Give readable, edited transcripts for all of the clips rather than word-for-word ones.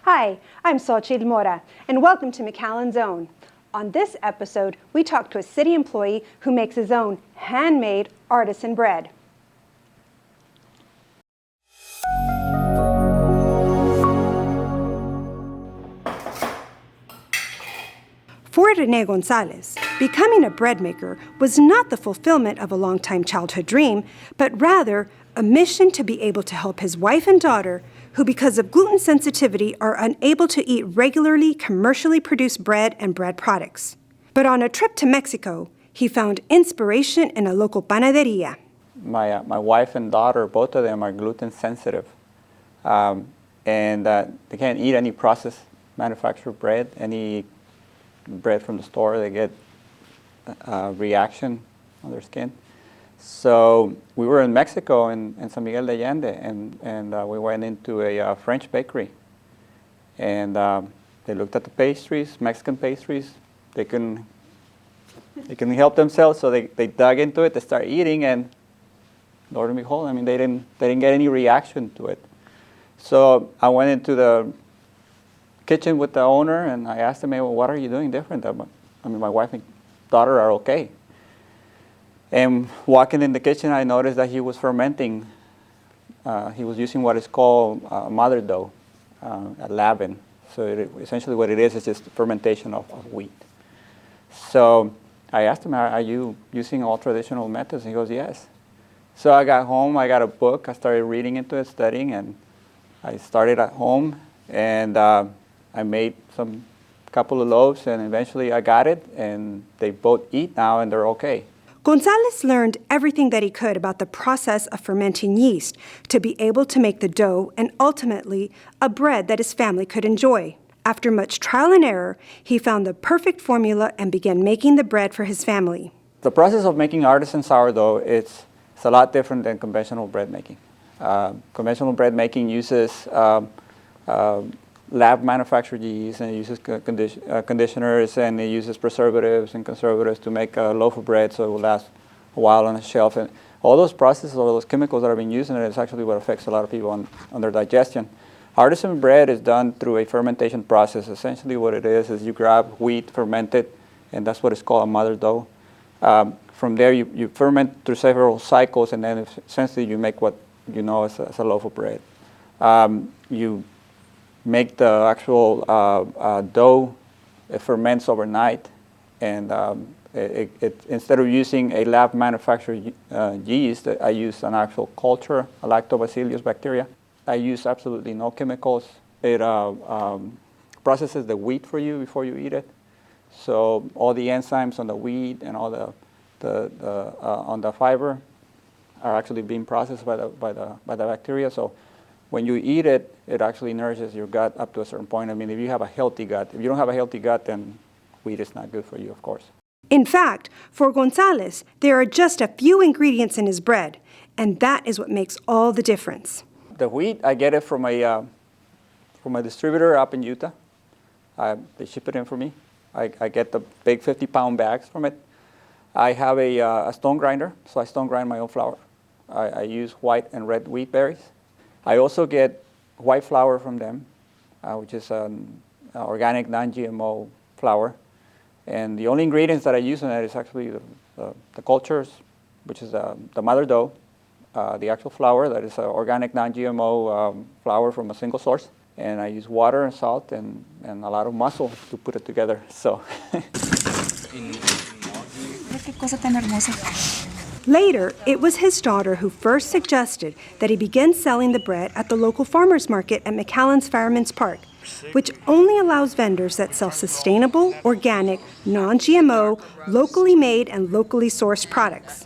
Hi, I'm Xochitl Mora, and welcome to McAllen Zone. On this episode, we talk to a city employee who makes his own handmade artisan bread. For Rene Gonzalez, becoming a bread maker was not the fulfillment of a long-time childhood dream, but rather a mission to be able to help his wife and daughter, who because of gluten sensitivity are unable to eat regularly commercially produced bread and bread products. But on a trip to Mexico, he found inspiration in a local panaderia. My wife and daughter, both of them are gluten sensitive, and they can't eat any processed manufactured bread, any bread from the store. They get a reaction on their skin. So we were in Mexico in San Miguel de Allende, and we went into a French bakery, and they looked at the pastries, Mexican pastries. They couldn't help themselves, so they dug into it. They started eating, and Lord and behold, I mean, they didn't get any reaction to it. So I went into the kitchen with the owner, and I asked him, hey, well, what are you doing different? I mean, my wife and daughter are okay. And walking in the kitchen, I noticed that he was fermenting. He was using what is called mother dough, a leaven. So essentially what it is just fermentation of wheat. So I asked him, are you using all traditional methods? And he goes, yes. So I got home, I got a book, I started reading into it, studying, and I started at home, and I made some couple of loaves, and eventually I got it, and they both eat now, and they're okay. Gonzalez learned everything that he could about the process of fermenting yeast to be able to make the dough and ultimately a bread that his family could enjoy. After much trial and error, he found the perfect formula and began making the bread for his family. The process of making artisan sourdough, it's a lot different than conventional bread making. Conventional bread making uses lab manufactured yeast, and it uses conditioners, and it uses preservatives and conservatives to make a loaf of bread so it will last a while on the shelf. And all those processes, all those chemicals that are being used in it is actually what affects a lot of people on their digestion. Artisan bread is done through a fermentation process. Essentially what it is you grab wheat, ferment it, and that's what is called a mother dough. From there you ferment through several cycles, and then essentially you make what you know as a loaf of bread. You make the actual dough, it ferments overnight, and instead of using a lab manufactured yeast, I use an actual culture, a lactobacillus bacteria. I use absolutely no chemicals. It processes the wheat for you before you eat it. So all the enzymes on the wheat and all the on the fiber are actually being processed by the bacteria. So when you eat it, it actually nourishes your gut up to a certain point. I mean, if you have a healthy gut, if you don't have a healthy gut, then wheat is not good for you, of course. In fact, for Gonzalez, there are just a few ingredients in his bread, and that is what makes all the difference. The wheat, I get it from a distributor up in Utah. They ship it in for me. I get the big 50-pound bags from it. I have a stone grinder, so I stone grind my own flour. I use white and red wheat berries. I also get white flour from them, which is an organic, non-GMO flour. And the only ingredients that I use in it is actually the cultures, which is the mother dough, the actual flour, that is organic, non-GMO flour from a single source. And I use water and salt and a lot of muscle to put it together. So. Later, it was his daughter who first suggested that he begin selling the bread at the local farmers market at McAllen's Fireman's Park, which only allows vendors that sell sustainable, organic, non-GMO, locally made and locally sourced products.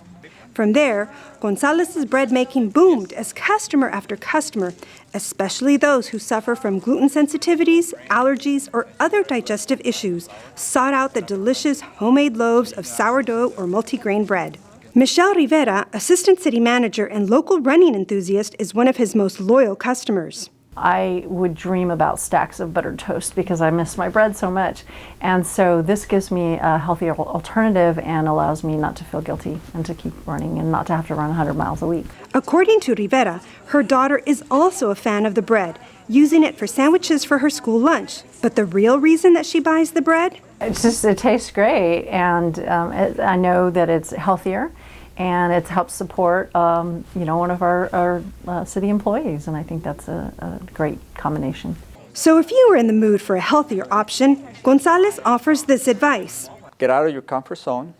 From there, Gonzalez's bread making boomed as customer after customer, especially those who suffer from gluten sensitivities, allergies, or other digestive issues, sought out the delicious homemade loaves of sourdough or multigrain bread. Michelle Rivera, assistant city manager and local running enthusiast, is one of his most loyal customers. I would dream about stacks of buttered toast because I miss my bread so much. And so this gives me a healthier alternative and allows me not to feel guilty and to keep running and not to have to run 100 miles a week. According to Rivera, her daughter is also a fan of the bread using it for sandwiches for her school lunch. But the real reason that she buys the bread? It's just, it tastes great, and I know that it's healthier, and it helps support, one of our city employees, and I think that's a great combination. So if you are in the mood for a healthier option, Gonzalez offers this advice. Get out of your comfort zone.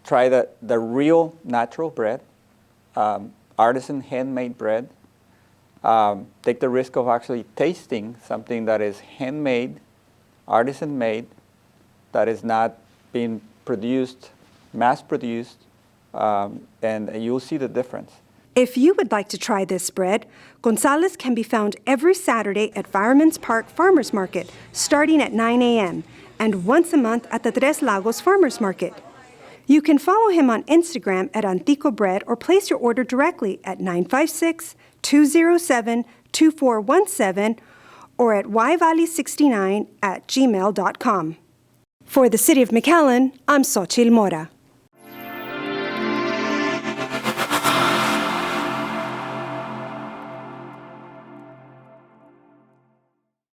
Try the real natural bread, artisan handmade bread. Take the risk of actually tasting something that is handmade, artisan made, that is not being produced, mass produced, and you'll see the difference. If you would like to try this bread, Gonzalez can be found every Saturday at Fireman's Park Farmers Market, starting at 9 a.m., and once a month at the Tres Lagos Farmers Market. You can follow him on Instagram at Antico Bread or place your order directly at 956-207-2417 or at yvalley69@gmail.com. For the City of McAllen, I'm Xochitl Mora.